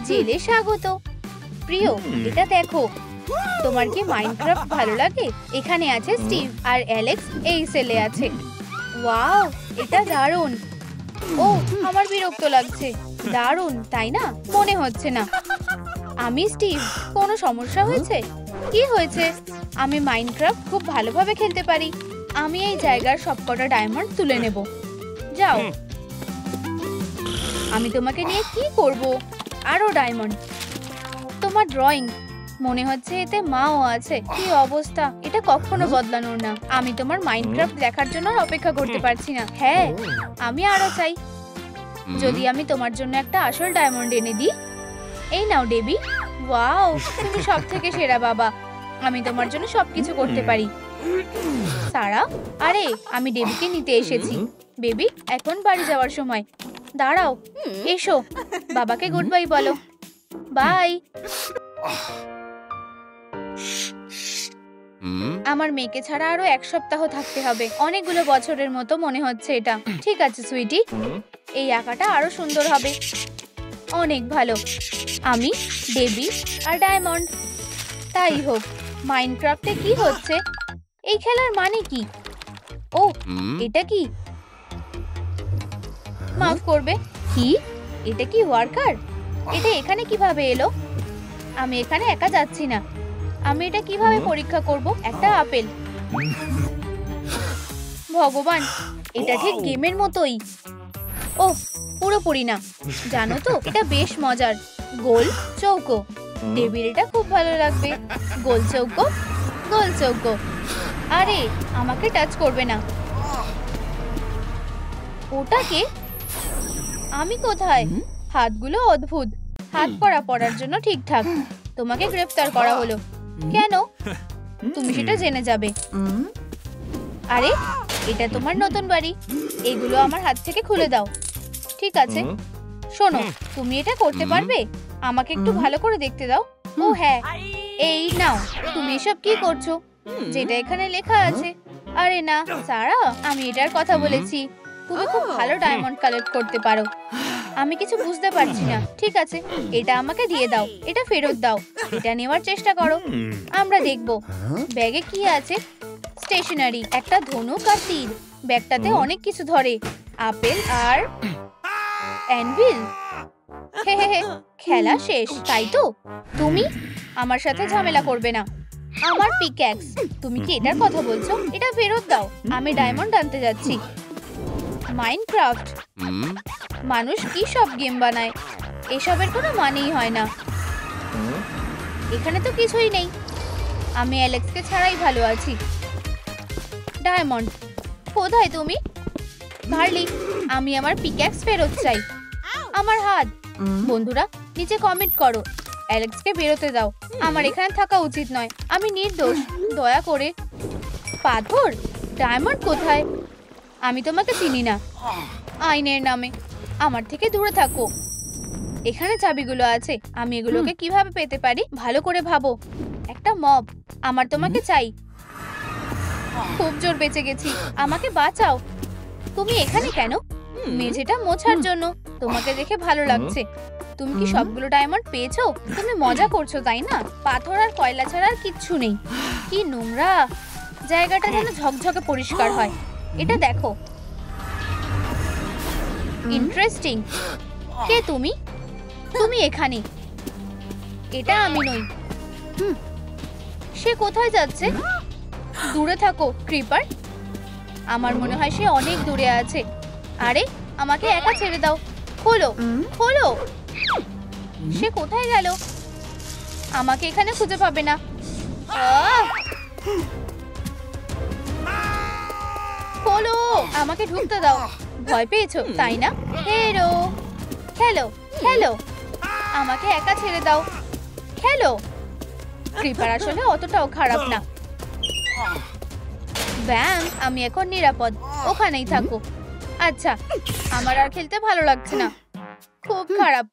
জেলে স্বাগত। প্রিয়, এটা দেখো। তোমার কি মাইনক্রাফট ভালো লাগে? এখানে আছে স্টিভ আর অ্যালেক্স এই সেলে আছে। ওয়াও, এটা দারুণ। ও, আমার বিরক্ত লাগছে। দারুণ, তাই না? মনে হচ্ছে না। আমি স্টিভ। কোনো সমস্যা হয়েছে? কি হয়েছে? আমি মাইনক্রাফট খুব ভালোভাবে খেলতে পারি। আমি এই জায়গার সবকটা ডায়মন্ড তুলে নেব। যাও। আমি তোমাকে নিয়ে কি করব? আরো ডায়মন্ড। তোমার ড্রয়িং, মনে হচ্ছে এতে মাও আছে। কি অবস্থা, এটা কখনো বদলানোর না। আমি তোমার মাইনক্রাফট দেখার জন্য অপেক্ষা করতে পারছি না। হ্যাঁ, আমি আরো চাই। যদি আমি তোমার জন্য একটা আসল ডায়মন্ড এনে দিই। এই নাও ডেবি। ওয়াও, তুমি সবথেকে সেরা বাবা। আমি তোমার জন্য সবকিছু করতে পারি। সারা, আরে আমি ডেবিকে নিতে এসেছি। বেবি, এখন বাড়ি যাওয়ার সময়। দাঁড়াও, এসো। বাবাকে গুড বাই বলো। বাই। আমার মেয়েকে ছাড়া আরো 1 সপ্তাহ থাকতে হবে। অনেকগুলো বছরের মতো মনে হচ্ছে এটা। ঠিক আছে সুইটি, এই আঁকাটা আরো সুন্দর হবে। অনেক ভালো। আমি, ডেবি আর ডায়মন্ড। তাই হোক। মাইনক্রাফটে কি হচ্ছে? এই খেলার মানে কি? ও, এটা কি? মাফ করবে। কি? এটা কি ওয়ার্কার? এটা এখানে কিভাবে এলো? আমি এখানে একা যাচ্ছি না। আমি এটা কিভাবে পরীক্ষা করব? একটা আপেল। ভগবান, এটা ঠিক গেমের মতোই। ও, পুরোপুরি না। জানো তো, এটা বেশ মজার। গোল চৌকো। ডেবির এটা খুব ভালো লাগবে। গোল চৌকো, গোল চৌকো। আরে, আমাকে টাচ করবে না। ওটাকে? আমি কোথায়? হাতগুলো অদ্ভুত। হাত পরার জন্য ঠিকঠাক। তোমাকে গ্রেফতার করা হলো। কেন? তুমি সেটা জেনে যাবে। আরে, এটা তোমার নতুন বাড়ি। এগুলো আমার হাত থেকে খুলে দাও। ঠিক আছে। শোনো, তুমি এটা করতে পারবে? আমাকে একটু ভালো করে দেখতে দাও। ও হ্যাঁ, এই নাও। তুমি এসব কি করছো? যেটা এখানে লেখা আছে। আরে না সারা, আমি এটার কথা বলেছি। তুমি খুব ভালো ডায়মন্ড কালেক্ট করতে পারো। আমি কিছু বুঝতে পারছি না। ঠিক আছে, এটা আমাকে দিয়ে দাও। এটা ফেরত দাও। এটা নেওয়ার চেষ্টা করো। আমরা দেখব। ব্যাগে কি আছে? স্টেশনারি, একটা ধনুক আর তীর। ব্যাগটাতে অনেক কিছু ধরে। আপেল আর অ্যানভিল। হে হে হে, খেলা শেষ, তাই তো? তুমি আমার সাথে ঝামেলা করবে না। আমার পিক্যাক্স। তুমি কি এটার কথা বলছো? এটা ফেরত দাও। আমি ডায়মন্ড আনতে যাচ্ছি। মাইনক্রাফট। মানুষ কি সব গেম বানায়, এসবের কোনো মানেই হয় না। এখানে তো কিছুই নেই। আমি অ্যালেক্সকে ছাড়াই ভালো আছি। ডায়মন্ড, কোথায় তুমি? ভার্লি, আমি আমার পিক্যাক্স ফেরত চাই। আমার হাত। বন্ধুরা, নিচে কমেন্ট করো। অ্যালেক্সকে বেরোতে দাও। আমার এখানে থাকা উচিত নয়। আমি নির্দোষ। দয়া করে। পাথর? ডায়মন্ড কোথায়? আমি তোমাকে চিনি না। আইনের নামে আমার থেকে দূরে থাকো। এখানে চাবিগুলো আছে। আমি এগুলোকে কিভাবে পেতে পারি? ভালো করে ভাবো। একটা মব। আমার তোমাকে চাই। খুব জোর বেঁচে গেছি। আমাকে বাঁচাও। তুমি এখানে কেন? মেঝেটা মোছার জন্য। তোমাকে দেখে ভালো লাগছে। তুমি কি সবগুলো ডায়মন্ড পেয়েছো? তুমি মজা করছো তাই না? পাথর আর কয়লা ছাড়া আর কিচ্ছু নেই। কি নোংরা। জায়গাটা যেন ঝকঝকে পরিষ্কার হয়। এটা দেখো। ইন্টারেস্টিং। কে তুমি? তুমি এখানে। এটা আমি নই। সে কোথায় যাচ্ছে? দূরে থাকো ক্রিপার। আমার মনে হয় সে অনেক দূরে আছে। আরে, আমাকে একা ছেড়ে দাও। খোলো, খোলো। সে কোথায় গেল? আমাকে এখানে খুঁজে পাবে না। খোলো, আমাকে ঢুকতে দাও। ভয় পেয়েছো তাই না? হেরো, খেলো, খেলো। আমাকে একা ছেড়ে দাও। খেলো। ক্রিপার আসলে অতটাও খারাপ না। ব্যাম, আমি এখন নিরাপদ। ওখানেই থাকো। আচ্ছা, আমার আর খেলতে ভালো লাগছে না। খুব খারাপ।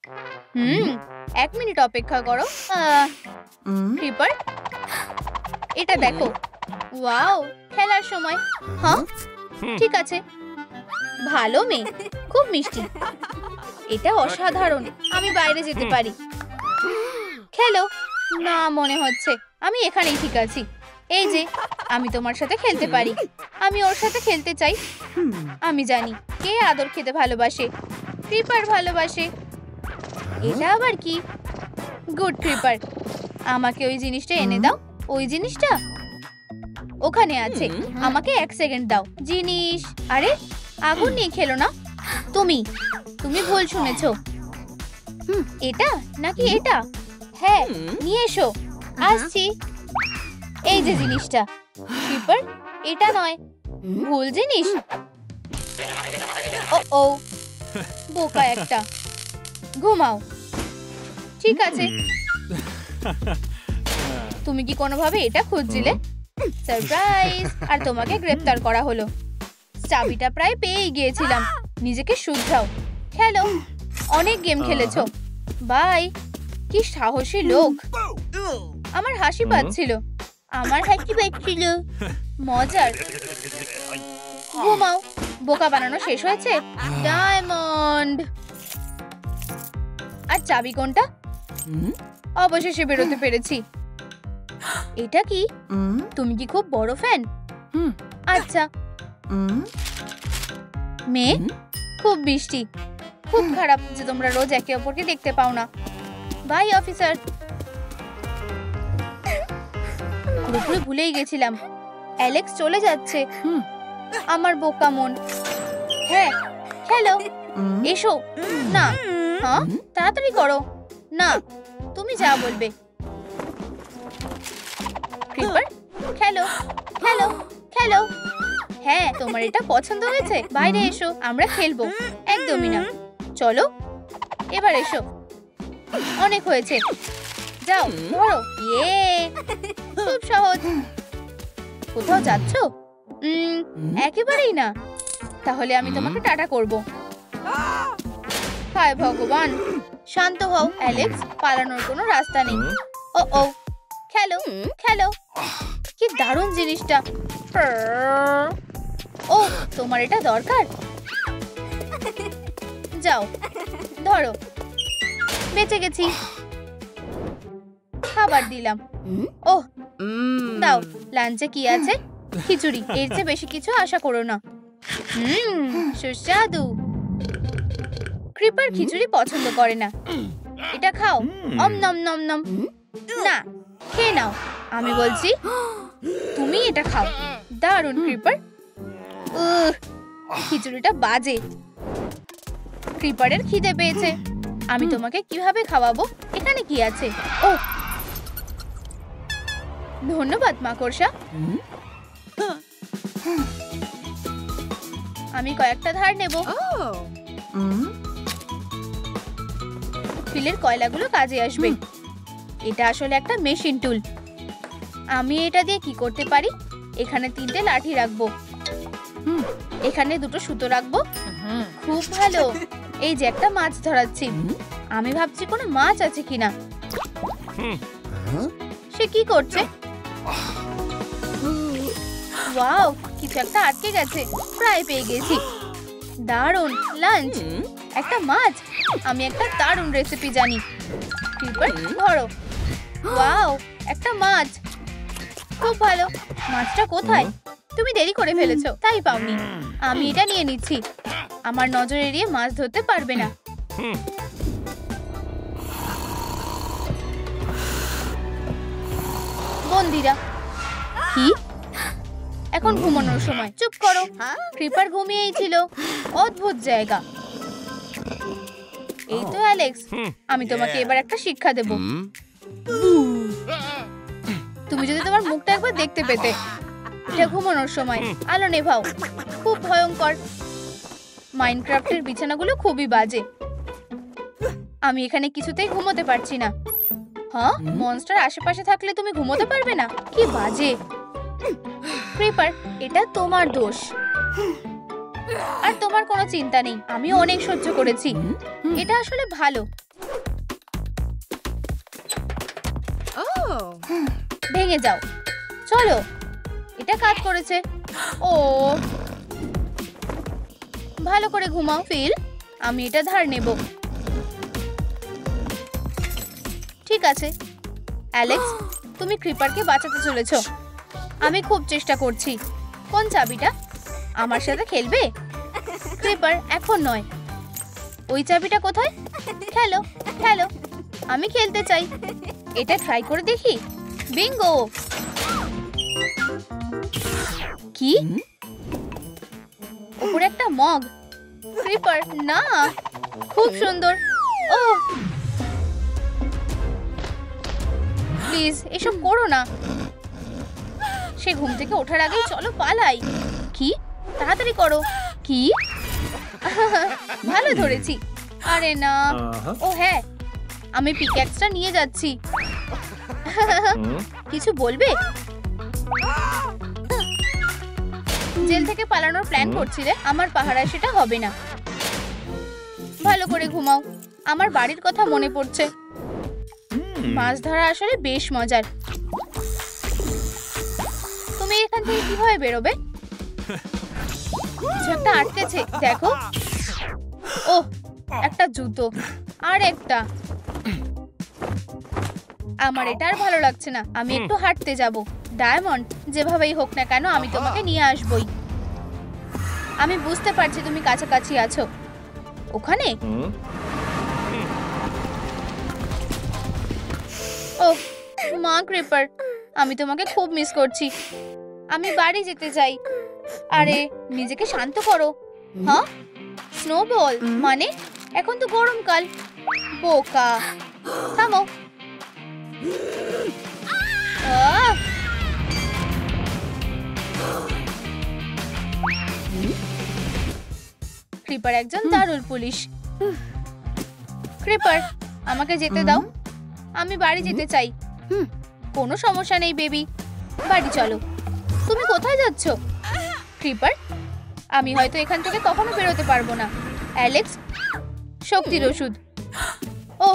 1 মিনিট অপেক্ষা করো। ক্রিপার, এটা দেখো। ওয়াও, খেলার সময়। হ্যাঁ, ঠিক আছে। ভালো মেয়ে, খুব মিষ্টি। এটা অসাধারণ। আমি বাইরে যেতে পারি। খেলো। না, মনে হচ্ছে আমি এখানেই ঠিক আছি। এই যে, আমি তোমার সাথে খেলতে পারি। আমি ওর সাথে খেলতে চাই। আমি জানি কে আদর খেতে ভালোবাসে। ক্রিপার ভালোবাসে। এটা আবার কি? গুড ক্রিপার, আমাকে ওই জিনিসটা এনে দাও। ওই জিনিসটা ওখানে আছে। আমাকে 1 সেকেন্ড দাও। জিনিস? আরে, আগুন নিয়ে খেলো না। তুমি ভুল শুনেছো। এটা নাকি এটা? হ্যাঁ, নিয়ে এসো। আসছি। এই যে জিনিসটা। ক্রিপার, এটা নয়, ভুল জিনিস। ও বোকা একটা। ঘুমাও। ঠিক আছে। তুমি কি কোনোভাবে এটা খুঁজছিলে? সারপ্রাইজ! আর তোমাকে গ্রেফতার করা হলো। চাবিটা প্রায় পেয়েই গিয়েছিলাম। নিজেকে শুধরাও। খেলো। অনেক গেম খেলেছো। বাই। কি সাহসী লোক। আমার হাসি পাচ্ছিল। মজার। ঘুমাও। বোকা বানানো শেষ হয়েছে। ডায়মন্ড। আর চাবি কোনটা? অবশেষে বেরোতে পেরেছি। এটা কি? তুমি কি খুব বড় ফ্যান? আচ্ছা। মেয়ে, খুব বৃষ্টি। খুব খারাপ যে তোমরা রোজ একে অপরকে দেখতে পাও না। Bye officer. পুরোপুরি ভুলেই গেছিলাম। অ্যালেক্স চলে যাচ্ছে। আমার বোকা মন। হ্যাঁ, খেলো। এসো না। হ্যাঁ, তাড়াতাড়ি করো। না, তুমি যা বলবে। ক্রিপার, খেলো খেলো খেলো। হ্যাঁ, তোমার এটা পছন্দ হয়েছে? বাইরে এসো, আমরা খেলবো। একদমই না। চলো, এবার এসো। অনেক হয়েছে। যাও, ধরো। ইয়ে, খুব সহজ। কোথাও যাচ্ছ? একেবারেই না। তাহলে আমি তোমাকে টাটা করব। হায় ভগবান। শান্ত হও অ্যালেক্স, পালানোর কোনো রাস্তা নেই। ও খেলো খেলো। কি দারুণ জিনিসটা। ও, তোমার এটা দরকার? যাও, ধরো। বেঁচে গেছি। খাবার দিলাম। ওহ, দাও। লাঞ্চে কি আছে? খিচুড়ি। এর চেয়ে বেশি কিছু আশা করো না। সুস্বাদু। ক্রিপার খিচুড়ি পছন্দ করে না। এটা খাও। নম নম নম। না, খেয়ে নাও। আমি বলছি তুমি এটা খাও। দারুণ ক্রিপার। খিচুড়িটা বাজে। ক্রিপারের খিদে পেয়েছে। আমি তোমাকে কিভাবে খাওয়াবো? এখানে কি আছে? ও, ধন্যবাদ মাকড়সা। আমি কয়েকটা ধার নেব। ফিলের কয়লাগুলো কাজে আসবে। এটা আসলে একটা মেশিন টুল। আমি এটা দিয়ে কি করতে পারি? এখানে 3টে লাঠি রাখবো। এখানে 2টো সুতো রাখবো। খুব ভালো। এই যে একটা মাছ ধরাচ্ছি। আমি ভাবছি কোনো মাছ আছে কিনা। সে কি করছে? ওয়াও, কিছু একটা আটকে গেছে। প্রায় পেয়ে গেছি। দারুণ লাঞ্চ। একটা মাছ। আমি একটা দারুণ রেসিপি জানি। ক্রিপার, ধরো। ওয়াও, একটা মাছ। খুব ভালো। মাছটা কোথায়? তুমি দেরি করে ফেলেছো, তাই পাওনি। আমি এটা নিয়ে নিচ্ছি। আমার নজর এড়িয়ে মাছ ধরতে পারবে না। বন্দিরা। কি? এখন ঘুমানোর সময়। চুপ করো। ক্রিপার ঘুমিয়েই ছিল। অদ্ভুত জায়গা। এই তো অ্যালেক্স, আমি তোমাকে এবার একটা শিক্ষা দেব। তুমি যদি তোমার মুখটা একবার দেখতে পেতে। এটা ঘুমানোর সময়। আলো নেভাও। খুব ভয়ঙ্কর। মাইনক্রাফটের বিছানাগুলো খুবই বাজে। আমি এখানে কিছুতেই ঘুমোতে পারছি না। হ্যাঁ, মনস্টার আশেপাশে থাকলে তুমি ঘুমোতে পারবে না? কি বাজে। ক্রিপার, এটা তোমার দোষ। আর তোমার কোনো চিন্তা নেই। আমি অনেক সহ্য করেছি। এটা আসলে ভালো। ভেঙে যাও। চলো। এটা কাজ করেছে। ও, ভালো করে ঘুমাও ফিল। আমি এটা ধার নেব। ঠিক আছে, অ্যালেক্স, তুমি ক্রিপারকে বাঁচাতে চলেছো। আমি খুব চেষ্টা করছি। কোন চাবিটা? আমার সাথে খেলবে? ক্রিপার, এখন নয়। ওই চাবিটা কোথায়? খেলো খেলো, আমি খেলতে চাই। এটা ট্রাই করে দেখি। বিঙ্গো! কি? উপরে একটা মগ। ক্রিপার, না। খুব সুন্দর। ও প্লিজ এসব করো না। সে ঘুম থেকে ওঠার আগেই চলো পালাই। কি? তাড়াতাড়ি করো। কি? ভালো ধরেছি। আরে না। ও হ্যাঁ, আমি পিক্যাক্সটা নিয়ে যাচ্ছি। কিছু বলবে? জেল থেকে পালানোর প্ল্যান করছিলে? আমার পাহারায় সেটা হবে না। ভালো করে ঘুমাও। আমার বাড়ির কথা মনে পড়ছে। মাছ ধরা আসলে বেশ মজার। তুমি এখান থেকে কিভাবে বেরোবে? কিছু একটা আটকেছে, দেখো। ওহ, একটা জুতো আর একটা। আমার এটা আর ভালো লাগছে না। আমি একটু হাঁটতে যাব। ডায়মন্ড, যেভাবেই হোক না কেন আমি তোমাকে নিয়ে আসবই। আমি বুঝতে পারছি তুমি কাছাকাছি আছো। ওখানে? ওহ মা ক্রিপার, আমি তোমাকে খুব মিস করছি। আমি বাড়ি যেতে চাই। আরে নিজেকে শান্ত করো। হ্যাঁ, স্নোবল মানে? এখন তো গরমকাল। বোকা, থামো। ক্রিপার একজন দারুণ পুলিশ। ক্রিপার, আমাকে যেতে দাও। আমি বাড়ি যেতে চাই। কোনো সমস্যা নেই বেবি, বাড়ি চলো। তুমি কোথায় যাচ্ছ? ক্রিপার, আমি হয়তো এখান থেকে কখনো বেরোতে পারবো না। অ্যালেক্স, শক্তির ওষুধ। ও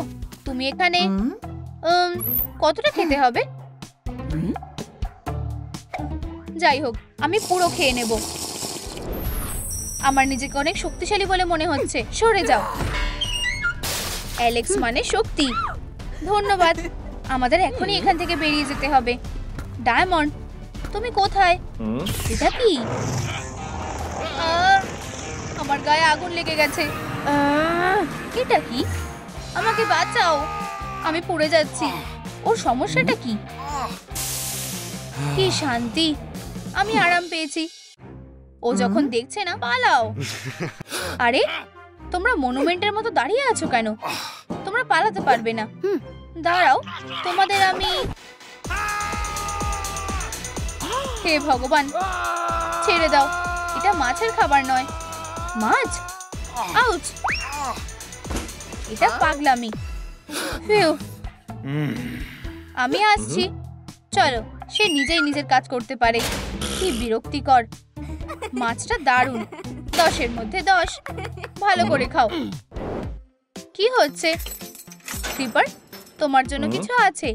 তুমি এখানে। কতটা খেতে হবে? যাই হোক, আমি পুরো খেয়ে নেব। আমার নিজেকে অনেক শক্তিশালী বলে মনে হচ্ছে। সরে যাও। অ্যালেক্স মানে শক্তি। ধন্যবাদ। আমাদের এখনই এখান থেকে বেরিয়ে যেতে হবে। ডায়মন্ড, তুমি কোথায়? এটা কি? আমার গায়ে আগুন লেগে গেছে। এটা কি? আমাকে বাঁচাও, আমি পুড়ে যাচ্ছি। ওর সমস্যাটা কি? কি শান্তি, আমি আরাম পেয়েছি। ও যখন দেখছে না, পালাও। আরে তোমরা মনুমেন্টের মতো দাঁড়িয়ে আছো কেন? তোমরা পালাতে পারবে না। দাঁড়াও, তোমাদের আমি। হে ভগবান, ছেড়ে দাও। এটা মাছের খাবার নয়। মাছ? আউচ! এটা পাগলামি। ফিউ, আমি আসছি। চলো, সে নিজেই নিজের কাজ করতে পারে। কি বিরক্তিকর। মাছটা দারুণ, 10-এর মধ্যে 10। ভালো করে খাও। কি হচ্ছে? ক্রিপার, তোমার জন্য কিছু আছে।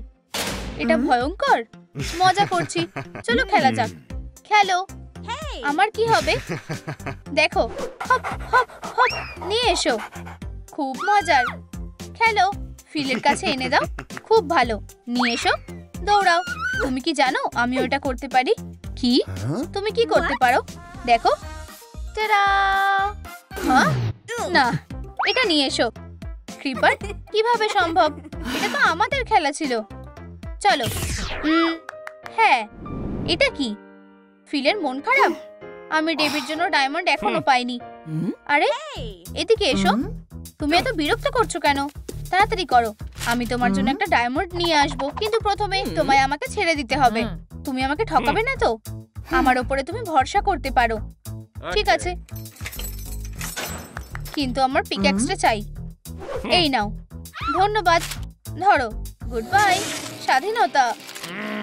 এটা ভয়ঙ্কর। মজা করছি, চলো খেলা যাক। খেলো। আমার কি হবে? দেখো, হপ হপ হপ, নিয়ে এসো। খুব মজার। খেলো। ফিলের কাছে এনে দাও। খুব ভালো, নিয়ে এসো। দৌড়াও। তুমি কি জানো আমি ওটা করতে পারি? কি? তুমি কি করতে পারো? দেখো। টাডা! হ্যাঁ? না, এটা নিয়ে এসো। ক্রিপার, কিভাবে সম্ভব? এটা তো আমাদের খেলা ছিল। চলো। হ্যাঁ, এটা কি? ফিলের মন খারাপ? আমি ডেভির জন্য ডায়মন্ড এখনো পাইনি। আরে এদিকে এসো। তুমি এত বিরক্ত করছো কেন? তাড়াতাড়ি করো, আমি তোমার জন্য একটা ডায়মন্ড নিয়ে আসবো। কিন্তু প্রথমে তোমায় আমাকে ছেড়ে দিতে হবে। তুমি আমাকে ঠকাবে না তো? আমার উপরে তুমি ভরসা করতে পারো। ঠিক আছে, কিন্তু আমার পিক্যাক্সটা চাই। এই নাও। ধন্যবাদ। ধরো। গুড বাই, স্বাধীনতা।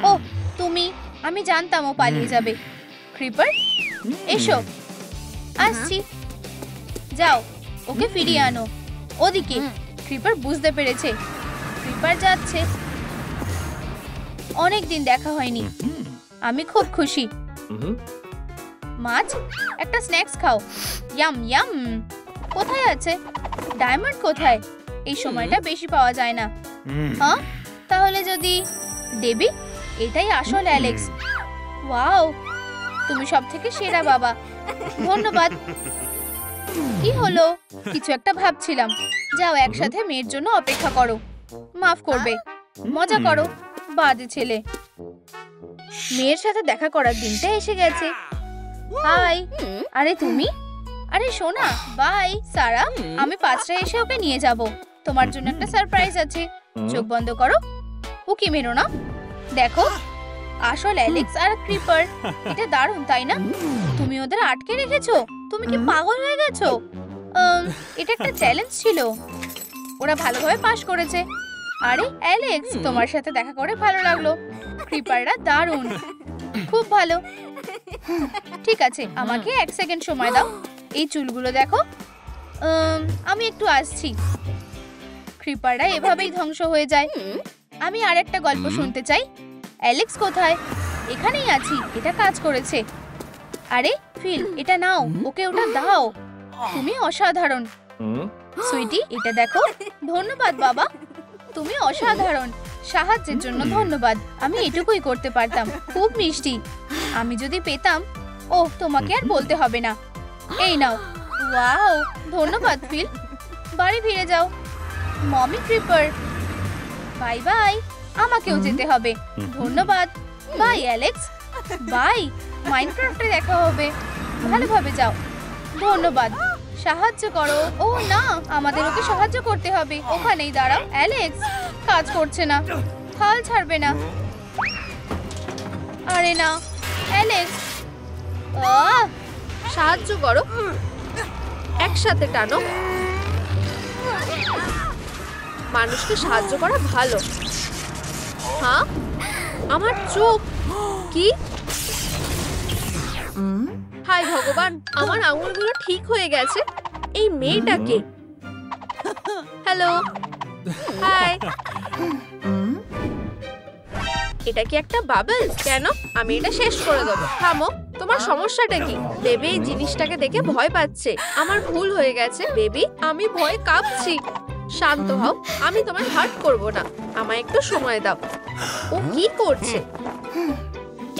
ওহ তুমি, আমি জানতাম ও পালিয়ে যাবে। ক্রিপার, এসো। আসছি। যাও, ওকে ফিরিয়ে আনো। ওদিকে। ক্রিপার বুঝতে পেরেছে। ক্রিপার যাচ্ছে। অনেকদিন দেখা হয়নি। আমি খুব খুশি। মাছ, একটা স্ন্যাক্স খাও। Yam yam. কোথায় আছে? ডায়মন্ড কোথায়? এই সময়টা বেশি পাওয়া যায় না। হ্যাঁ, তাহলে যদি ডেবি, এটাই আসল অ্যালেক্স। ওয়াও, তুমি সবথেকে সেরা বাবা। ধন্যবাদ। কি হলো? কিছু একটা ভাবছিলাম। যাও একসাথে মেয়ের জন্য অপেক্ষা করো। মাফ করবে। মজা করো, বাজে ছেলে। মেয়ের সাথে দেখা করার দিনটা এসে গেছে। হাই। আরে তুমি? আরে সোনা, বাই। সারা, আমি 5টায় এসে ওকে নিয়ে যাব। তোমার জন্য একটা সারপ্রাইজ আছে। চোখ বন্ধ করো, উকি মেরো না। দেখো, আসল অ্যালেক্স আর ক্রিপার। এটা দারুণ, তাই না? তুমি ওদের আটকে রেখেছো? তুমি কি পাগল হয়ে গেছো? এটা একটা চ্যালেঞ্জ ছিল। ওরা ভালোভাবে পাস করেছে। আরে অ্যালেক্স, তোমার সাথে দেখা করে ভালো লাগলো। ক্রিপাররা দারুণ, খুব ভালো। ঠিক আছে, আমাকে 1 সেকেন্ড সময় দাও। এই চুলগুলো দেখো। আমি একটু আসছি। ক্রিপাররা এভাবেই ধ্বংস হয়ে যায়। আমি আরেকটা গল্প শুনতে চাই। অ্যালেক্স কোথায়? এখানেই আছি। এটা কাজ করেছে। আরে ফিল, এটা নাও, ওকে ওটা দাও। তুমি অসাধারণ। সুইটি, এটা দেখো। ধন্যবাদ বাবা, তুমি অসাধারণ। সাহায্যের জন্য ধন্যবাদ। আমি এটুকুই করতে পারতাম। খুব মিষ্টি। আমি যদি পেতাম। ওহ, তোমাকে আর বলতে হবে না। এই নাও। ওয়াও, ধন্যবাদ ফিল। বাড়ি ফিরে যাও। Mummy creeper, bye bye. আমাকেও যেতে হবে। ধন্যবাদ। By Alex. বাই। মাইনক্রাফটে দেখা হবে। ভালোভাবে যাও। ধন্যবাদ। সাহায্য করো। ও না, আমাদের ওকে সাহায্য করতে হবে। ওখানেই দাঁড়াও। অ্যালেক্স, কাজ করছে না। হাল ছাড়বে না। আরে না, অ্যালেক্স। সাহায্য করো। একসাথে টানো। মানুষকে সাহায্য করা ভালো। হ্যাঁ, আমার চোখ। কি? হায় ভগবান, আমার আঙুলগুলো ঠিক হয়ে গেছে। এই মেয়েটাকে। Hello, hi. এটা কি একটা বাবলস? কেন? আমি এটা শেষ করে দেবো। থামো, তোমার সমস্যাটা কি? বেবি এই জিনিসটাকে দেখে ভয় পাচ্ছে। আমার ভুল হয়ে গেছে বেবি, আমি ভয়ে কাঁপছি। শান্ত হও, আমি তোমায় হার্ট করব না। আমায় একটু সময় দাও। ও কি করছে?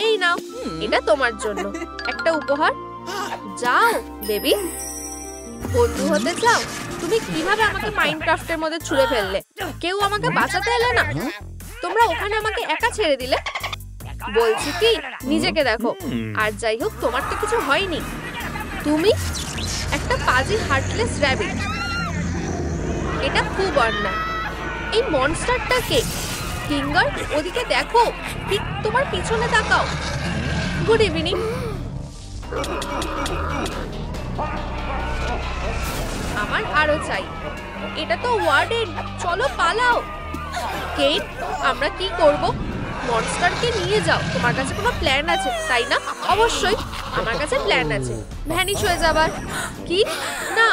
এই নাও, এটা তোমার জন্য একটা উপহার। যাও বেবি। বন্ধু হতে চাও? তুমি কিভাবে আমাকে মাইনক্রাফটের মধ্যে ছুঁড়ে ফেললে? কেউ আমাকে বাঁচাতে এলে না। তোমরা ওখানে আমাকে একা ছেড়ে দিলে। বলছি কি, নিজেকে দেখো। আর যাই হোক, তোমার তো কিছু হয়নি। তুমি একটা পাজি হার্টলেস র‍্যাবিট। এটা খুব অন্যায়। এই মনস্টারটা কে? ফিঙ্গার, ওদিকে দেখো। ঠিক তোমার পিছনে তাকাও। Good evening. আমার আরো চাই। এটা তো ওয়ার্ডেন। চলো পালাও। কেইন, আমরা কি করব? মনস্টারকে নিয়ে যাও। তোমার কাছে কোনো প্ল্যান আছে, তাই না? অবশ্যই, আমার কাছে প্ল্যান আছে। ভ্যানিশ হয়ে যাবার। কি না,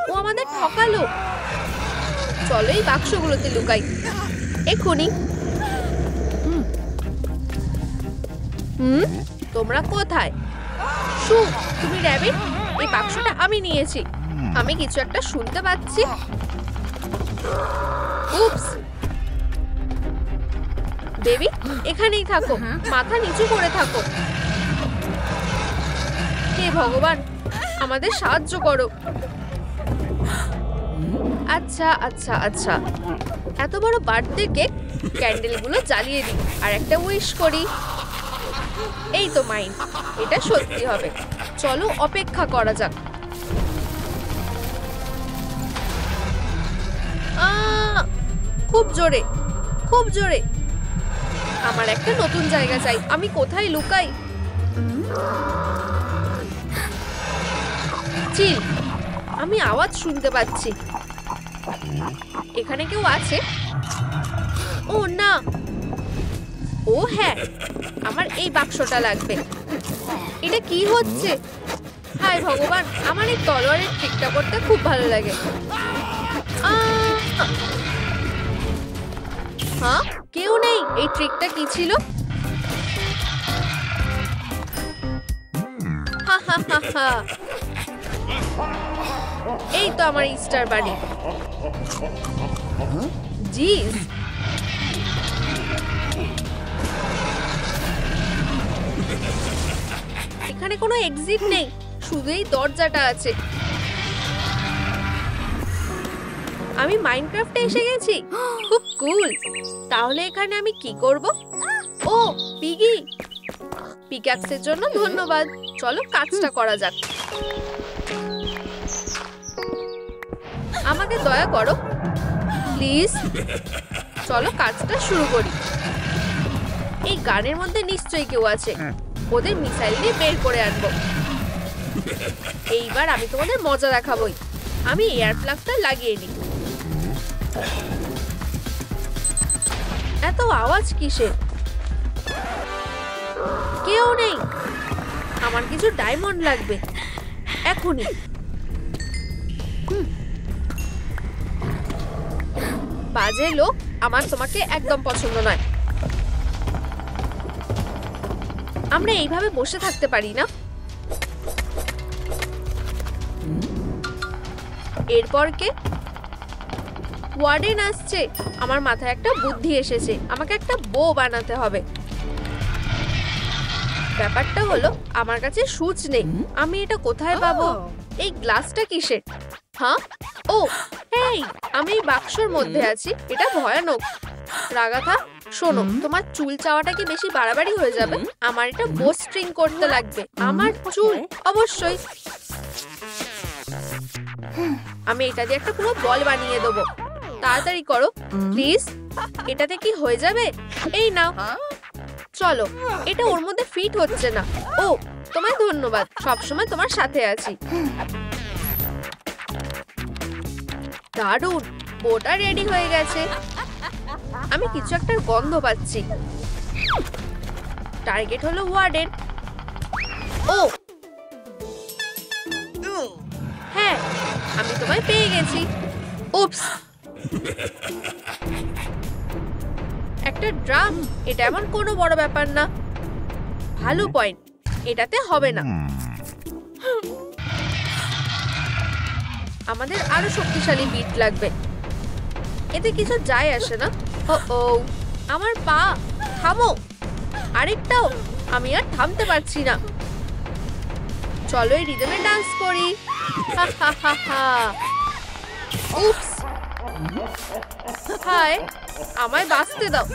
ও আমাদের ঠকালো। চলো এই বাক্সগুলোতে লুকাই এক্ষুনি। তোমরা কোথায়? শু, তুমি র‍্যাবিট। এই বাক্সটা আমি নিয়েছি। আমি কিছু একটা শুনতে পাচ্ছি। উপস। বেবি, এখানেই থাকো। মাথা নিচু করে থাকো। হে ভগবান, আমাদের সাহায্য করো। আচ্ছা আচ্ছা আচ্ছা, এত বড় বার্থডে কেক। ক্যান্ডেলগুলো জ্বালিয়ে দিই আর একটা উইশ করি। এই তো মাইন, এটা সত্যি হবে। চলো অপেক্ষা করা যাক। খুব জোরে, খুব জোরে। আমার একটা নতুন জায়গা চাই। আমি কোথায় লুকাই? চিল, আমি আওয়াজ শুনতে পাচ্ছি। এখানে কেউ আছে? ও না। ও হ্যাঁ, আমার এই বাক্সটা লাগবে। এটা কি হচ্ছে? হায় ভগবান, আমার এই তলোয়ারের ট্রিকটা করতে খুব ভালো লাগে। হ্যাঁ, কেউ নেই। এই ট্রিকটা কি ছিল? হা হা হা হা। এই তো আমার ইস্টার বাড়ি। জিস, এখানে কোনো এক্সিট নেই, শুধু এই দরজাটা আছে। আমি মাইনক্রাফটে এসে গেছি, খুব কুল। তাহলে এখানে আমি কি করব? ও পিগি, পিক্যাক্সের জন্য ধন্যবাদ। চলো কাজটা করা যাক। আমাকে দয়া করো প্লিজ। চলো কাজটা শুরু করি। এই গানের মধ্যে নিশ্চয়ই কেউ আছে, ওদের মিসাইল দিয়ে বের করে আনবো। এইবার আমি তোমাদের মজা দেখাবই। আমি এয়ার প্লাগটা লাগিয়ে নিই। এত আওয়াজ কিসের? কেউ নেই। আমার কিছু ডায়মন্ড লাগবে এখনই। বাজে লোক, আমার তোমাকে একদম পছন্দ নয়। আমরা এইভাবে বসে থাকতে পারি না। এরপর কে? ওয়ার্ডেন আসছে। আমার মাথায় একটা বুদ্ধি এসেছে, আমাকে একটা বো বানাতে হবে। ব্যাপারটা হলো আমার কাছে সুচ নেই। আমি এটা কোথায় পাবো? এই গ্লাসটা কিসের? হ্যাঁ, ও এই আমি এই বাক্সর মধ্যে আছি। এটা ভয়ানক। রাগাথা, শোনো, তোমার চুল চাওয়াটা কি বেশি বাড়াবাড়ি হয়ে যাবে? আমার এটা বো স্ট্রিং করতে লাগবে। আমার চুল অবশ্যই। আমি এটা দিয়ে একটা পুরো বল বানিয়ে দেবো। তাড়াতাড়ি করো প্লিজ। এটাতে কি হয়ে যাবে? এই নাও। চলো, এটা ওর মধ্যে ফিট হচ্ছে না। ও তোমায় ধন্যবাদ, সবসময় তোমার সাথে আছি। দারুণ, বোটা রেডি হয়ে গেছে। আমি কিছু একটা গন্ধ পাচ্ছি। টার্গেট হলো ওয়ার্ডেন। ও হ্যাঁ, আমি তোমায় পেয়ে গেছি। উপস, একটা ড্রাম, এটা এমন কোনো বড় ব্যাপার না। ভালো পয়েন্ট, এটাতে হবে না। আমাদের আরো শক্তিশালী বিট লাগবে। এতে কিছু যায় আসে না। ও আমার পা, থামো। আরেকটাও, আমি আর থামতে পারছি না। চলো এই রিদমে ডান্স করি। হা হা হা হা। উপস, হায়, আমায় বাঁচতে দাও।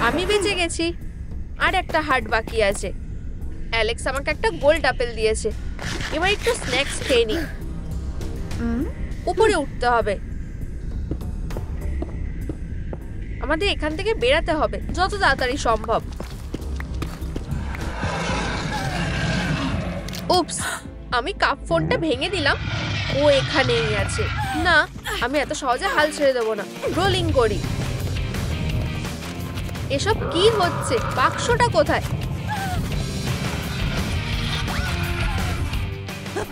আমি বেঁচে গেছি। আর একটা হার্ট বাকি আছে। অ্যালেক্স আমাকে একটা গোল্ড আপেল দিয়েছে। এবার একটু স্ন্যাক্স খেয়ে নি। উপরে উঠতে হবে। আমাদের এখান থেকে বেরাতে হবে যত তাড়াতাড়ি সম্ভব। উপস, আমি কাপ ফোনটা ভেঙে দিলাম। ও এখানেই আছে। না, আমি এত সহজে হাল ছেড়ে দেবো না। রোলিং করি। এসব কি হচ্ছে? বাক্সটা কোথায়?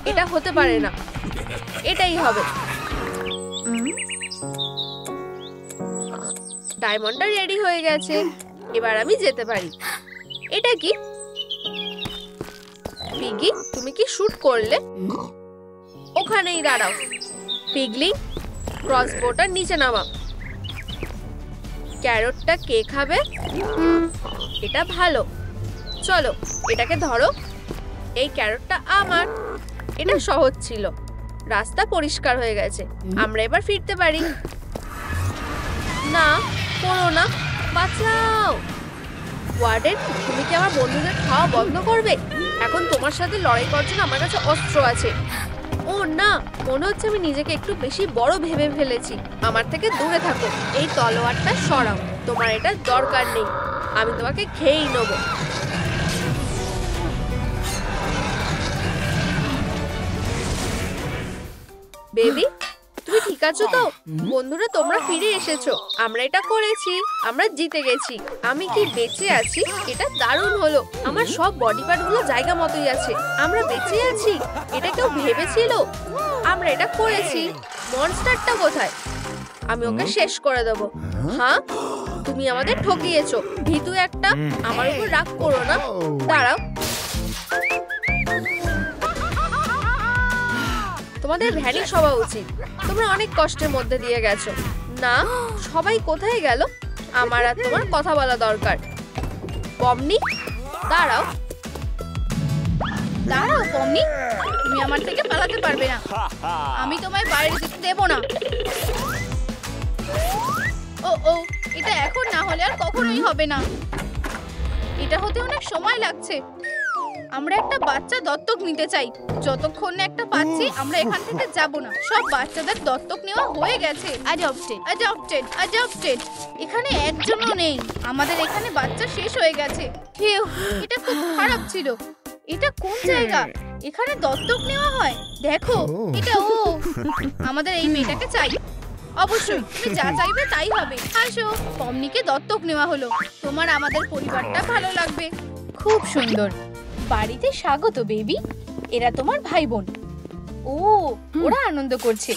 এটা হতে পারে না, এটাই হবে। ডায়মন্ডটা রেডি হয়ে গেছে। এবার আমি যেতে পারি। এটা কি? পিগি, তুমি কি শুট করলে? ওখানেই দাঁড়াও। পিগলি, ক্রসবোটা নিচে নামা। ক্যারটটা কে খাবে? এটা ভালো। চলো এটাকে ধরো। এই ক্যারটটা আমার। এটা সহজ ছিল। রাস্তা পরিষ্কার হয়ে গেছে। আমরা এবার ফিরতে পারি। না, করো না, বাঁচাও। ওয়ার্ডেন, তুমি কি আমার বন্ধুদের খাওয়া বন্ধ করবে? এখন তোমার সাথে লড়াই করার জন্য আমার কাছে অস্ত্র আছে। ও না, মনে হচ্ছে আমি নিজেকে একটু বেশি বড় ভেবে ফেলেছি। আমার থেকে দূরে থাকো। এই তলোয়ারটা সরাও, তোমার এটা দরকার নেই। আমি তোমাকে খেয়েই নেবো। বেবি, তুমি ঠিক আছো তো? বন্ধুরা, তোমরা ফিরে এসেছো। আমরা এটা করেছি, আমরা জিতে গেছি। আমি কি বেঁচে আছি? এটা দারুণ হলো। আমার সব বডি পার্ট গুলো জায়গা মতোই আছে। আমরা বেঁচে আছি, এটা কেউ ভেবেছিল? আমরা এটা করেছি। মনস্টারটা কোথায়? আমি ওকে শেষ করে দেবো। হ্যাঁ, তুমি আমাদের ঠকিয়েছো, ভীতু একটা। আমার উপর রাগ করো না। দাঁড়াও, তোমাদের ভ্যানিশ হওয়া উচিত। তোমরা অনেক কষ্টের মধ্যে দিয়ে গেছো। না, সবাই কোথায় গেল? আমার আর তোমার কথা বলা দরকার। পমনি, দাঁড়াও। দাঁড়াও পমনি, তুমি আমার থেকে পালাতে পারবে না। আমি তোমায় বাইরে যেতে দেবো না। ও ও, এটা এখন না হলে আর কখনোই হবে না। এটা হতে অনেক সময় লাগছে। আমরা একটা বাচ্চা দত্তক নিতে চাই। যতক্ষণ না একটা পাচ্ছি আমরা এখান থেকে যাব না। সব বাচ্চাদের দত্তক নেওয়া হয়ে গেছে। Adopted adopted adopted. এখানে একজনও নেই। আমাদের এখানে বাচ্চা শেষ হয়ে গেছে। হেউ, এটা খুব খারাপ ছিল। এটা কোন জায়গা? এখানে দত্তক নেওয়া হয়? দেখো, এটা ও। আমাদের এই মেয়েটাকে চাই। অবশ্যই, তুমি যা চাইবে তাই হবে। আসো, পমনিকে দত্তক নেওয়া হলো। তোমার আমাদের পরিবারটা ভালো লাগবে। খুব সুন্দর। বাড়িতে স্বাগত বেবি। এরা তোমার ভাই বোন। ও, ওরা আনন্দ করছে।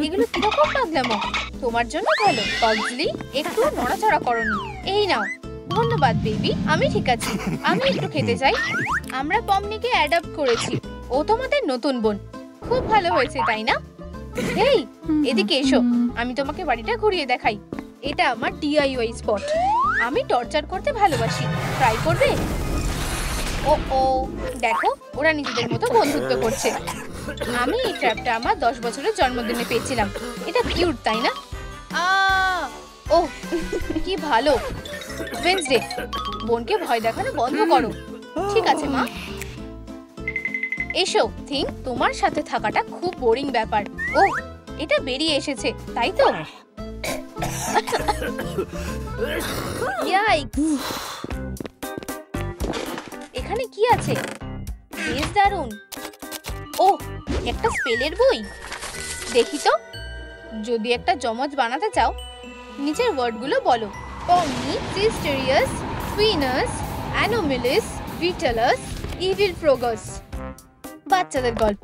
এগুলো কিরকম পাগলামো? তোমার জন্য ভালো পাগলি, একটু নড়াচড়া করনি। এই নাও। ধন্যবাদ বেবি, আমি ঠিক আছি। আমি একটু খেতে চাই। আমরা পমনিকে অ্যাডপ্ট করেছি। ও তোমাদের নতুন বোন। খুব ভালো হয়েছে, তাই না? এই, এদিকে এসো, আমি তোমাকে বাড়িটা ঘুরিয়ে দেখাই। এটা আমার DIY স্পট। আমি টর্চার করতে ভালোবাসি। ট্রাই করবে? ও ও, দেখো, ওরা নিজেদের মতো বন্ধুত্ব করছে। আমি এই ট্র্যাপটা আমার 10 বছরের জন্মদিনে পেয়েছিলাম। এটা কিউট, তাই না? ও, কি ভালো। ওয়েডনেসডে, বোনকে ভয় দেখানো বন্ধ করো। ঠিক আছে মা। এসো থিং, তোমার সাথে থাকাটা খুব বোরিং ব্যাপার। ও, এটা বেরিয়ে এসেছে, তাই তো? এখানে কি আছে? বেশ দারুণ। ও, একটা স্পেলের বই। দেখি তো। যদি একটা জমজ বানাতে চাও, নিচের ওয়ার্ডগুলো বলো। পমনি, সিস্টেরিয়াস, ফিনাস, অ্যানোমিলিস, ভিটালাস, ইভিল ফ্রোগাস। বাচ্চাদের গল্প।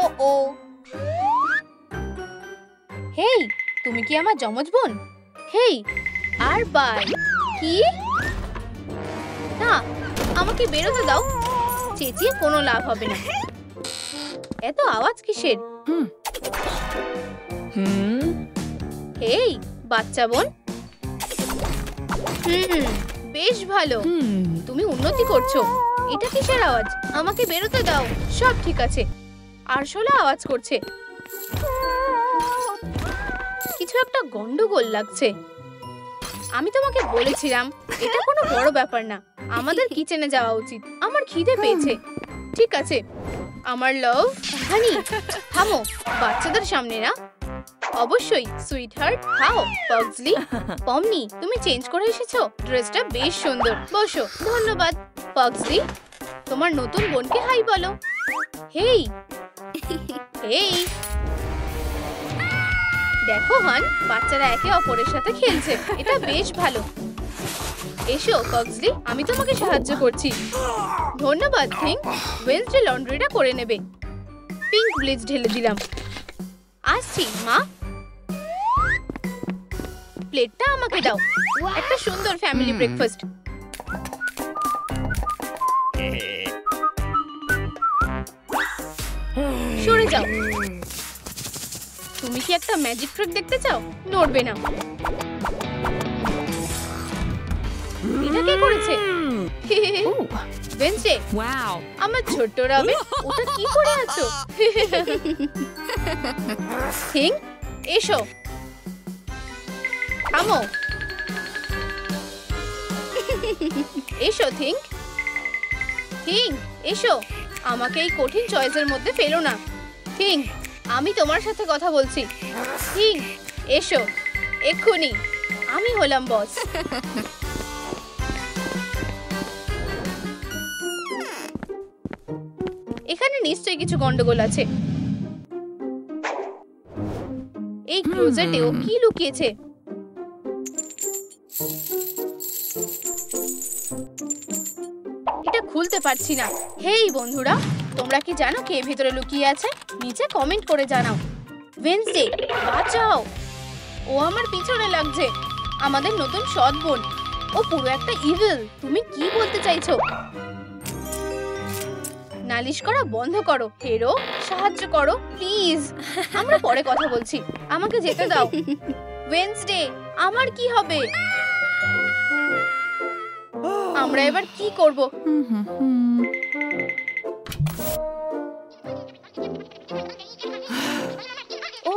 ও ও, হেই, তুমি কি আমার জমজ বোন? হেই, আর বাই। কি? না, আমাকে বেরোতে দাও। চেঁচিয়ে কোনো লাভ হবে না। এত আওয়াজ কিসের? হেই, বাচ্চা বোন। বেশ ভালো। তুমি উন্নতি করছো। এটা কিসের আওয়াজ? আমাকে বেরোতে দাও। সব ঠিক আছে। আরশোলা আওয়াজ করছে। কিছু একটা গন্ডগোল লাগছে। আমি তোমাকে বলেছিলাম এটা কোনো বড় ব্যাপার না। আমাদের কিচেনে যাওয়া উচিত। আমার খিদে পেয়েছে। ঠিক আছে আমার লাভ। হানি, থামো। বাচ্চাদের সামনে না। অবশ্যই সুইট হার্ট। খাও পাগলি। পমনি, তুমি চেঞ্জ করে এসেছো। ড্রেসটা বেশ সুন্দর। বসো। ধন্যবাদ পাগলি। তোমার নতুন বোনকে হাই বলো। হেই হেই, দেখো হান, বাচ্চারা একে অপরের সাথে খেলছে। এটা বেশ ভালো। এসো পাগলি, আমি তোমাকে সাহায্য করছি। ধন্যবাদ থিং। ওয়েডনেসডে লন্ড্রিটা করে নেবে। পিঙ্ক ব্লিচ ঢেলে দিলাম। আসছি মা। প্লেটটা আমাকে দাও। একটা সুন্দর ফ্যামিলি ব্রেকফাস্ট। সরে যাও। তুমি কি একটা ম্যাজিক ট্রিক দেখতে চাও? নড়বে না। এটা কে করেছে? ওয়েডনেসডে, ওয়াও, আমার ছোট্ট রবিন, ওটা কি করে আছো? থিং, এসো। থামো। এসো থিং। থিং, এসো। আমাকে এই কঠিন চয়েসের মধ্যে ফেলো না। থিং, আমি তোমার সাথে কথা বলছি। থিং, এসো এক্ষুনি। আমি হলাম বস। এখানে নিশ্চয়ই কিছু গন্ডগোল আছে। এই ক্লোজেটে ও কি লুকিয়েছে? এটা খুলতে পারছি না। হেই বন্ধুরা, তোমরা কি জানো কে ভিতরে লুকিয়ে আছে? নিচে কমেন্ট করে জানাও। ওয়েডনেসডে, বাঁচাও। ও আমার পিছনে লাগছে। আমাদের নতুন সৎ বোন। ও পুরো একটা ইভিল। তুমি কি বলতে চাইছো? নালিশ করা বন্ধ করো। হেরো, সাহায্য করো প্লিজ। আমরা পরে কথা বলছি, আমাকে যেতে দাও। ওয়েডনেসডে, আমার কি হবে? আমরা এবার কি করব? ও,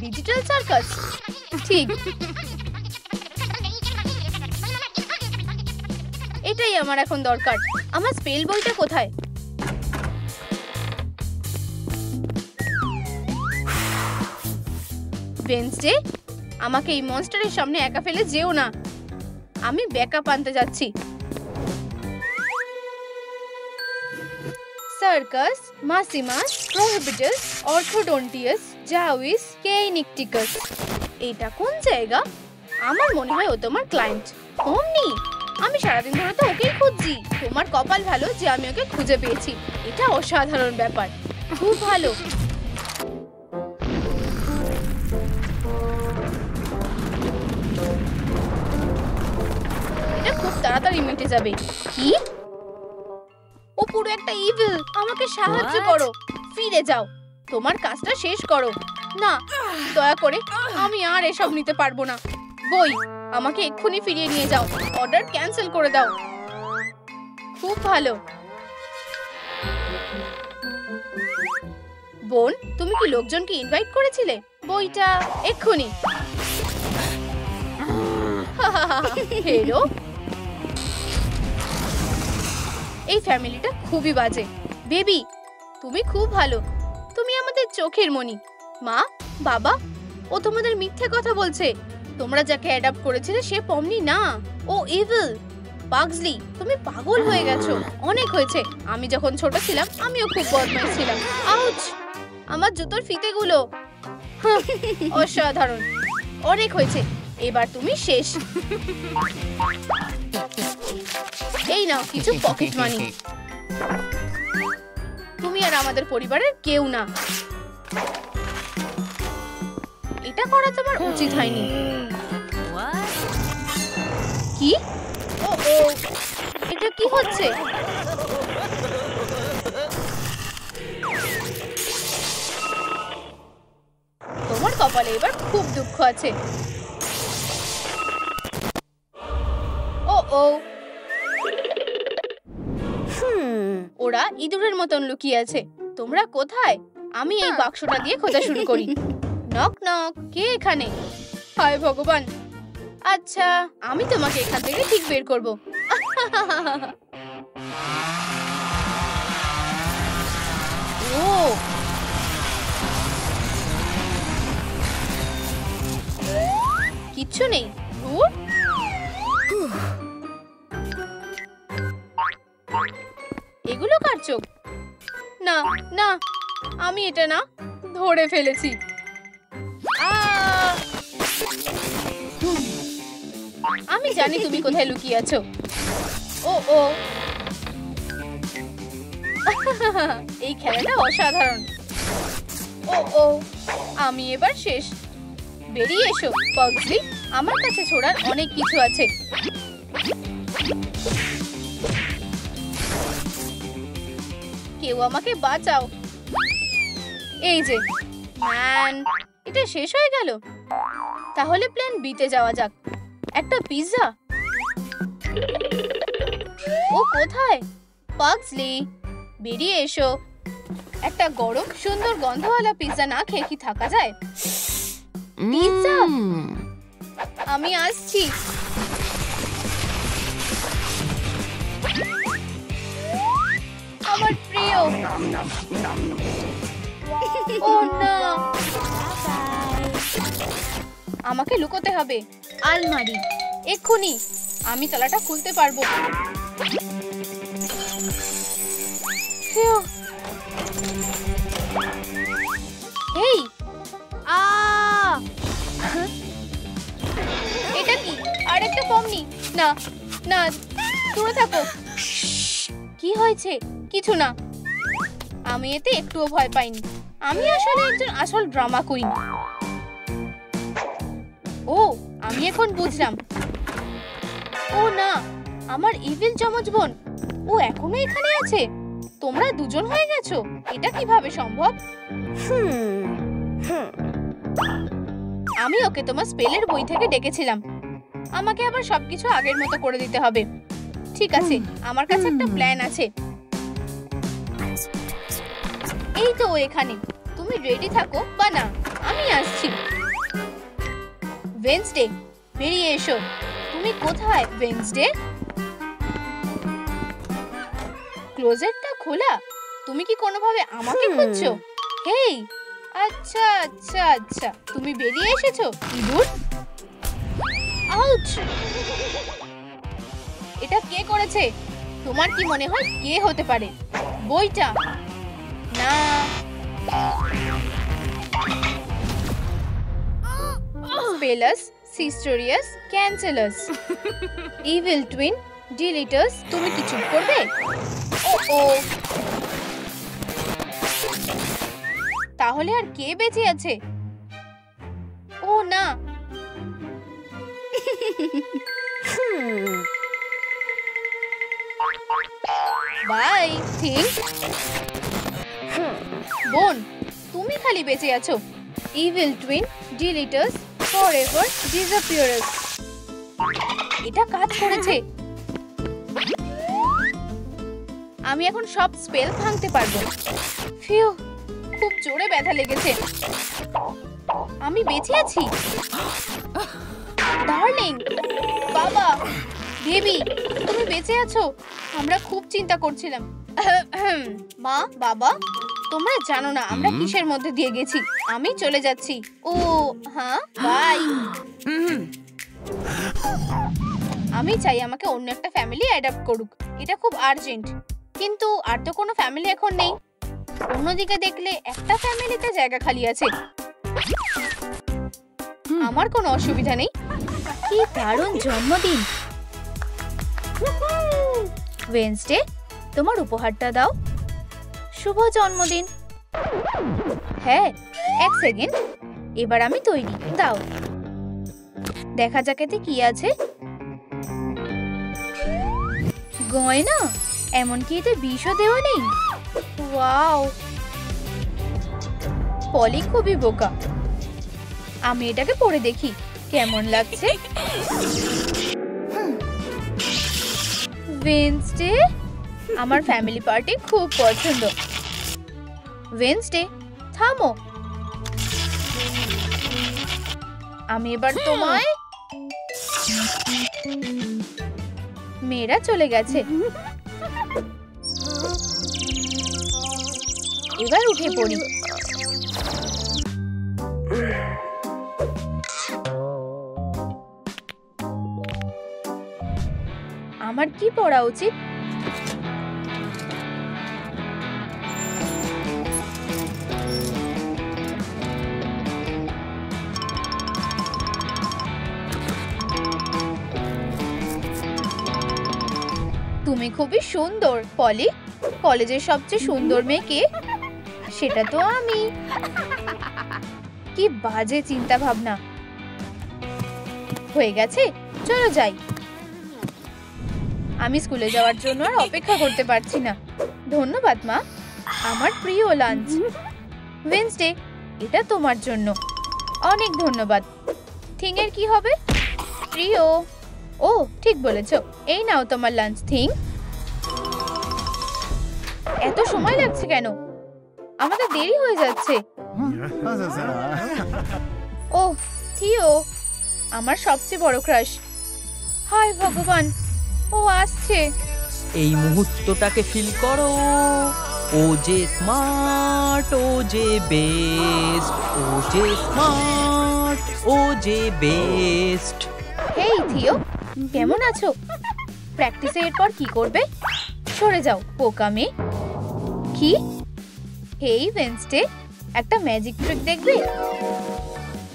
ডিজিটাল সার্কাস, ঠিক। এটাই আমার এখন দরকার। আমার স্পেল বইটা কোথায়? ওয়েডনেসডে, আমাকে এই মনস্টারের সামনে একা ফেলে যেও না। আমি ব্যাকআপ আনতে যাচ্ছি। সার্কাস, মাসিমাস, প্রোহিবিটাস, অর্থোডন্টিয়াস, জাউইস, কেইনিকটিকাস। এটা কোন জায়গা? আমার মনে হয় ও তোমার ক্লায়েন্ট। অমনি, আমি সারাদিন ধরে তো ওকেই খুঁজছি। তোমার কপাল ভালো যে আমি ওকে খুঁজে পেয়েছি। এটা অসাধারণ ব্যাপার, খুব ভালো। এটা খুব তাড়াতাড়ি মিটে যাবে। কি? ও পুরো একটা ইভিল। আমাকে সাহায্য করো, ফিরে যাও, তোমার কাজটা শেষ করো। না, দয়া করে, আমি আর এসব নিতে পারবো না। বই, আমাকে এক্ষুনি ফিরিয়ে নিয়ে যাও। অর্ডার ক্যান্সেল করে দাও। খুব ভালো। বোন, তুমি কি লোকজনকে ইনভাইট করেছিলে? বইটা এক্ষুনি। হেরো, এই ফ্যামিলিটা খুবই বাজে। বেবি, তুমি খুব ভালো। তুমি আমাদের চোখের মণি। মা, বাবা, ও তোমাদের মিথ্যে কথা বলছে। তোমরা যাকে অ্যাডাপ্ট করেছিলে সে পমনি না, ও ইভিল। পাগজলি, তুমি পাগল হয়ে গেছো। অনেক হয়েছে। আমি যখন ছোট ছিলাম আমিও খুব বদমাইশ ছিলাম। আউচ, আমার জুতোর ফিতেগুলো। অসাধারণ। অনেক হয়েছে, এবার তুমি শেষ। এই নাও কিছু পকেট মানি। তুমি আর আমাদের পরিবারের কেউ না। এটা করা তোমার উচিত হয়নি। কি? ও, এটা কি হচ্ছে? তোমার কপালে এবার খুব দুঃখ আছে। ও, ওরা ইঁদুরের মতন লুকিয়ে আছে। তোমরা কোথায়? আমি এই বাক্সটা দিয়ে খোঁজা শুরু করি। নক নক, কে এখানে? হায় ভগবান। আচ্ছা, আমি তোমাকে এখান থেকে ঠিক বের করব। ও, কিচ্ছু নেই। এগুলো কার চোখ? না না, আমি এটা না, ধরে ফেলেছি। আমি জানি তুমি কোথায় লুকিয়ে আছো। ও, এই খেলাটা অসাধারণ। ও, আমি এবার শেষ। বেরিয়ে এসো পাগলি, আমার কাছে ছোড়ার অনেক কিছু আছে। কেউ আমাকে বাঁচাও। এই যে ম্যান, এটা শেষ হয়ে গেল। তাহলে প্ল্যান বিতে যাওয়া যাক। একটা পিৎজা। ও কোথায়? পাগলি, বেরিয়ে এসো। একটা গরম সুন্দর গন্ধওয়ালা পিৎজা না খেয়ে কি থাকা যায়? পিৎজা, আমি আসছি। আমার প্রিয়। ও না, আমাকে লুকোতে হবে। আলমারি, এক্ষুনি। আমি তালাটা খুলতে পারবো। এই, এটা কি? আরেকটা পমনি? না না, দূরে থাকো। কি হয়েছে? কিছু না, আমি এতে একটুও ভয় পাইনি। আমি আসলে একজন আসল ড্রামা কুইন। ও, আমি এখন বুঝলাম। ও না, আমার ইভিল যমজ বোন, ও এখনো এখানে আছে? তোমরা দুজন হয়ে গেছো, এটা কিভাবে সম্ভব? আমি ওকে তোমার স্পেলের বই থেকে ডেকেছিলাম। আমাকে আবার সবকিছু আগের মতো করে দিতে হবে। ঠিক আছে, আমার কাছে একটা প্ল্যান আছে। এই তো ও এখানে। তুমি রেডি থাকো বা না, আমি আসছি। ওয়েডনেসডে, বেরিয়ে এসো। তুমি কোথায় ওয়েডনেসডে? ক্লোজেটটা খোলা? তুমি কি কোনোভাবে আমাকে খুঁজছো? হেই, আচ্ছা আচ্ছা আচ্ছা, তুমি বেরিয়ে এসেছো। ইঁদুর, আউচ! এটা কে করেছে? তোমার কি মনে হয় কে হতে পারে? বইটা না। স্পেলাস, সিস্টোরিয়াস, ক্যান্সেলাস, ইভিল টুইন, ডিলিটাস। তুমি কি চুপ করবে? ও তাহলে আর কে বেঁচে আছে? ও না। বাই থিংক। বোন, তুমি খালি বেঁচে আছো। ইভিল টুইন, ডিলিটাস, ফরএভার, ডিসঅ্যাপিয়ারেন্স। এটা কাজ করেছে। আমি এখন সব স্পেল ভাঙতে পারবো। ফিউ, খুব জোরে ব্যথা লেগেছে। আমি বেঁচে আছি। ডার্লিং, বাবা, বেবি, তুমি বেঁচে আছো? আমরা খুব চিন্তা করছিলাম। মা, বাবা, তোমরা জানো না আমরা কিসের মধ্যে দিয়ে গেছি। আমি চলে যাচ্ছি। ও হ্যাঁ, বাই। আমি চাই আমাকে অন্য একটা ফ্যামিলি অ্যাডাপ্ট করুক। এটা খুব আর্জেন্ট। কিন্তু আর তো কোনো ফ্যামিলি এখন নেই। অন্যদিকে দেখলে একটা ফ্যামিলিতে জায়গা খালি আছে। আমার কোনো অসুবিধা নেই। কি দারুণ জন্মদিন! ওয়েডনেসডে, তোমার উপহারটা দাও। শুভ জন্মদিন। হ্যাঁ, এক সেকেন্ড। এবার আমি তৈরি। দাও, দেখা যাক এতে কি আছে। গয়না? এমনকি এতে বিষও দেওয়া নেই। ওয়াও, পলি খুবই বোকা। আমি এটাকে পরে দেখি কেমন লাগছে। ওয়েডনেসডে, আমার ফ্যামিলি পার্টি খুব পছন্দ। ওয়েডনেসডে, থামো। আমি এবার তোমায়। মেয়েরা চলে গেছে। এবার উঠে পড়ি। আমার কি পড়া উচিত? তুমি খুবই সুন্দর পলি। কলেজের সবচেয়ে সুন্দর মেয়ে কে? সেটা তো আমি। কি বাজে চিন্তা ভাবনা। হয়ে গেছে, চলো যাই। আমি স্কুলে যাওয়ার জন্য আর অপেক্ষা করতে পারছি না। ধন্যবাদ মা, আমার প্রিয় লাঞ্চ। ওয়েডনেসডে, এটা তোমার জন্য। অনেক ধন্যবাদ। থিং এর কি হবে? প্রিয়। ও ঠিক বলেছো। এই নাও তোমার লাঞ্চ থিং। এত সময় লাগছে কেন? আমাদের দেরি হয়ে যাচ্ছে। ও থিও, আমার সবচেয়ে বড় ক্রাশ। হায় ভগবান, ও আসছে। এই মুহূর্তটাকে ফিল করো। ও যে স্মার্ট, ও যে বেস্ট, ও যে স্মার্ট, ও যে বেস্ট। হেই থিও, কেমন আছো? প্র্যাকটিসে এরপর কি করবে? সরে যাও পোকা মেয়ে। কি? হেই ওয়েডনেসডে, একটা ম্যাজিক ট্রিক দেখবে?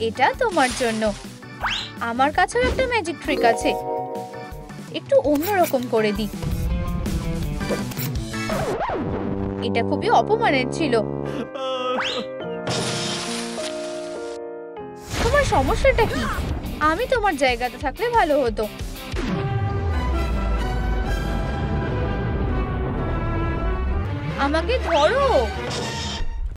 এটা তোমার জন্য। আমার কাছেও একটা ম্যাজিক ট্রিক আছে, একটু অন্যরকম করে দিই। এটা খুবই অপমানের ছিল। তোমার সমস্যাটা কি? আমি তোমার জায়গাতে থাকলে ভালো হতো। আমাকে ধরো।